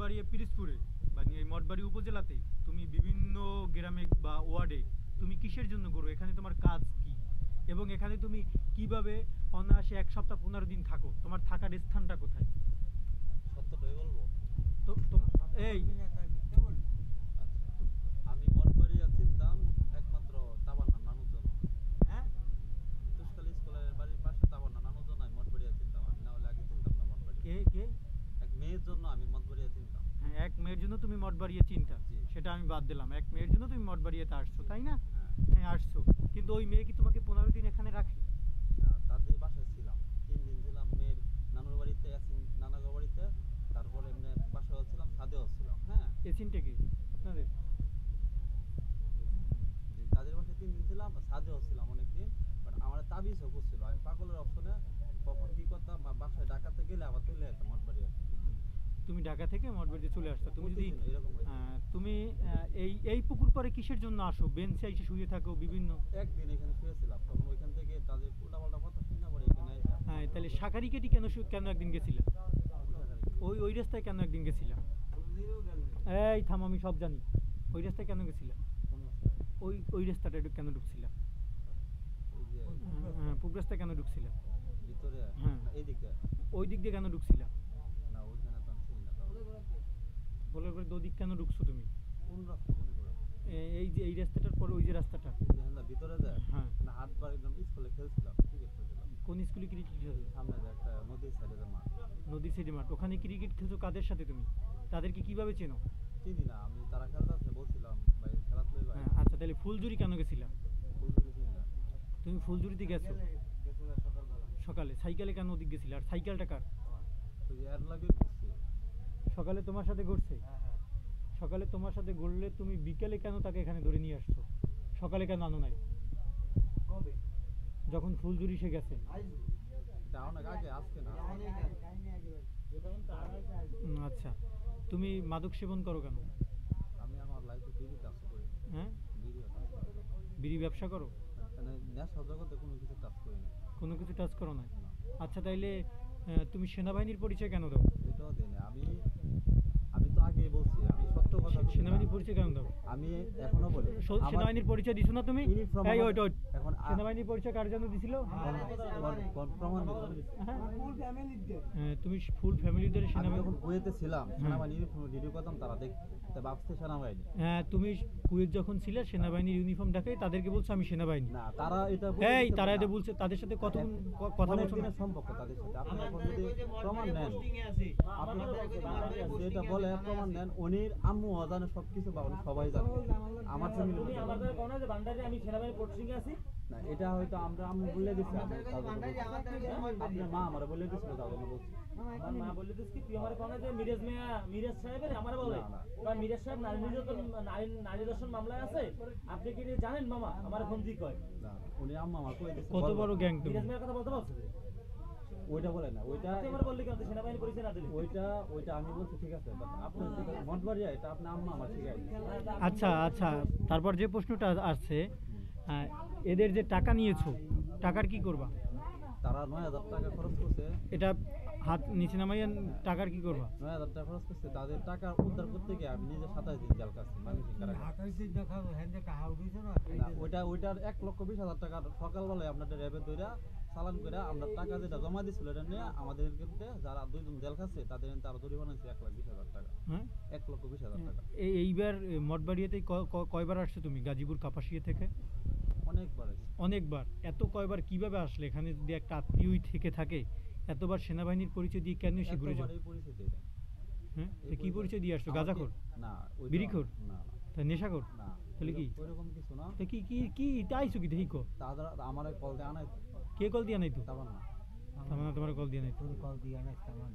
মঠবাড়িয়া পিরোজপুরে মানে এই মঠবাড়ি উপজেলাতে তুমি বিভিন্ন গ্রামে বা ওয়ার্ডে তুমি কিসের জন্য করো, এখানে তোমার কাজ কি এবং এখানে তুমি কিভাবে অনায়াসে 1 সপ্তাহ 15 দিন থাকো, তোমার থাকার স্থানটা কোথায়? সত্যটাই বলবো তো এই আমি মঠবাড়িয়া চিনতাম একমাত্র তাবান্না নানুর জন্য। হ্যাঁ তুষকাল স্কুলের বাড়ির পাশে তাবান্না নানুর জন্য আমি মঠবাড়িয়া চিনতাম। আমি না হলে আগে চিনতাম না মঠবাড়িয়া। কে কে এক মেয়ের জন্য আমি মঠবাড়িয়া চিনতাম। হ্যাঁ, 1 মেয়ের জন্য তুমি মঠবাড়িয়া চিন্তা, জি। সেটা আমি বাদ দিলাম। 1 মেয়ের জন্য তুমি মঠবাড়িয়াতে আসছো, তাই না? হ্যাঁ। হ্যাঁ আসছো, কিন্তু ওই মেয়ে কি তোমাকে 15 দিন এখানে রাখে? তাদের বাসায় ছিলাম 3 দিন ছিলাম মেয়ের নানুর বাড়িতে, নানাগো বাড়িতে, তারপরে এমনি বাসায় ছিলাম, ছাদেও ছিলাম। হ্যাঁ, এসিনটা কি আপনাদের? তাদের বাসায় 3 দিন ছিলাম, ছাদেও ছিলাম অনেকদিন। বাট আমার তাবিজও করছিল, আমি পাগলের অপশনে কখন কি করতাম, বাসায় ডাকাতে গেলে আবার চলে যেতাম মঠবাড়িয়া। তুমি ঢাকা থেকে মঠবাড়িতে চলে আসছো। তুমি যদি এরকম তুমি এই পুকুর পাড়ে কিসের জন্য আসো? বেঞ্চে এসে শুয়ে থাকো বিভিন্ন। একদিন এখানে শুয়েছিলাম, তখন ওইখান থেকে তাদের উল্টাপাল্টা কথা শুনে পরে এখানে এসে হ্যাঁ, তাহলে শাকারিকেটি কেন একদিন গেছিলে? ওই রাস্তায় কেন একদিন গেছিলাম? এই থাম, আমি সব জানি। ওই রাস্তায় কেন গেছিলাম? ওই রাস্তাটা কেন ঢুকছিলাম? হ্যাঁ, পূব রাস্তায় কেন ঢুকছিলাম? ভিতরে হ্যাঁ, এই দিক দিয়ে ওই দিক দিয়ে কেন ঢুকছিলাম? না, ওইখানে তো আমি চিনি না। বলার করে দোদিক কেন ঢুকছো তুমি? কোন রাস্তা মনে করো? এই যে এই রাস্তাটার পরে ওই যে রাস্তাটা। যেখানে ভিতরে যায়, হ্যাঁ, না হাটবার একদম স্কুলে খেলছিলাম, ক্রিকেট খেলছিলাম। কোন স্কুলে ক্রিকেট খেলছো? সামনে যে একটা নদীর সাইডে যে মাঠ, নদী সাইডে মাঠ, ওখানে ক্রিকেট খেলছো কাদের সাথে তুমি? তাদেরকে কিভাবে চেনো? চিনি না আমি, তারা খেলতেছে বলছিলাম ভাই খেলাত লই ভাই। আচ্ছা, তাহলে ফুলজুরি কেন গেছিলা? ফুলজুরি চিনি না। তুমি ফুলজুরিতে গেছো সকালে, সাইকেলে কেন ওদিক গেছিলে? আর সাইকেলটা কার? ওই যে এর লাগে ঘুরছি। সকালে তোমার সাথে ঘুরছে? সকালে তোমার সাথে ঘুরলে তুমি বিকেলে কেন তাকে এখানে ধরে নিয়ে আসছো? সকালে কেন আনো নাই? কবে? যখন ফুলজুরি সে গেছে। এটা অনেক আগে, আজকে না। আচ্ছা, তুমি মাদক সেবন করো কেন? আমি আমার লাইফে বিড়ি কাজ করি। হ্যাঁ, বিড়ি কাজ করি। বিড়ি ব্যবসা করো? মানে নেশা জগতে কোনো কিছু কাজ করি না। কোনো কিছু টাচ করো না? না। আচ্ছা, তাইলে তুমি সেনাবাহিনীর পরিচয় কেন দাও? এটাও দিই না আমি। আমি তো আগেই বলছি, আমি সত্য কথা বলি। সেনাবাহিনীর পরিচয় কেন দাও? আমি এখনো বলি সেনাবাহিনীর পরিচয় দিছো না তুমি? ইউনিফর্ম এই ওইট এখন সেনাবাহিনীর পরিচয় কার জন্য দিছিল? প্রমাণ তুমি ফুল ফ্যামিলিদের আমি সেনাবাহিনী। যখন কুয়েতে ছিলাম সেনাবাহিনী ইউনিফর্ম ভিডিও করতাম, তারা দেখতে ভাবছে সেনাবাহিনী। হ্যাঁ, তুমি কুয়েত যখন ছিলে সেনাবাহিনীর ইউনিফর্ম দেখাই তাদেরকে বলছো আমি সেনাবাহিনী। না, তারা এটা এই তারা এটা বলছে, তাদের সাথে কথা বলছো না? সম্পর্ক তাদের সাথে। আপনি এখন যদি প্রমাণ নেন, আপনি যেটা বলে প্রমাণ নেন, উনির আম্মু জানে সবকিছু, বা উনি সবাই জানে আমার ফ্যামিলি। আমি সেনাবাহিনী কোচিং আছি না, এটা হয়তো আমরা আম্মু বলে দিছি, আপনার মা আমারে বলে দিছিল, তার জন্য বলছি। আমার মা বলে দিস কি তুই আমার কোন যে মিরাজ সাহেবের আমার বলে বা মিরাজ সাহেব নারী দর্শন মামলায় আছে, আপনি কি জানেন মামা আমার বন্ধু কয় না, উনি আম্মু আমার কই দিছে। কত বড় গ্যাং তুমি? মিরাজ মেয়ের কথা বলতে বলছে ওইটা বলে না, ওইটা এবার বললি কেন সেনাবাহিনী পরিচয় না দিলি? ওইটা আমি বলছি ঠিক আছে, বাট আপনার মঠবাড়িয়া এটা আপনার আম্মা আমার ঠিক আছে। আচ্ছা আচ্ছা, তারপর যে প্রশ্নটা আসছে, এদের যে টাকা নিয়েছো, টাকার কি করবা? তারা 9,000 টাকা খরচ করছে। এটা হাত নিচে নামাইয়া টাকার কি করবা? 9,000 টাকা খরচ করছে, তাদের টাকা উদ্ধার করতে গিয়ে আমি নিজে 27 দিন জেল কাটছি ওইটার 1,20,000 টাকা সকালবেলায় আপনাদের র্যাবে ধরে চালান করে আমরা টাকা যেটা জমা দিছিল এটা নিয়ে আমাদের যারা 2 জন জেল খাচ্ছে তাদের তারা জরিমানা হয়েছে 1,20,000 টাকা। হ্যাঁ, 1,20,000 টাকা। এইবার মঠবাড়িয়াতে কয়বার আসছো তুমি গাজীপুর কাপাসিয়া থেকে? অনেকবার। অনেকবার। এত কয়বার কিভাবে আসলে? এখানে যদি একটা আত্মীয়ই থেকে থাকে, এতবার সেনাবাহিনীর পরিচয় দিয়ে কেন এসে ঘুরে যাও? হ্যাঁ, কি পরিচয় দিয়ে আসছো? গাঁজাখোর না, বিড়িখোর না, তা নেশাখোর না, তাহলে কি ওইরকম কিছু না। তা কি কি কি তাইছো কি দেখি? তারা আমার কল দিয়ে আনাই। কে কল দিয়া নাই তো? তারপর না তোমার কল দিয়া নাই তো? কল দিয়ে আনাইছে আমার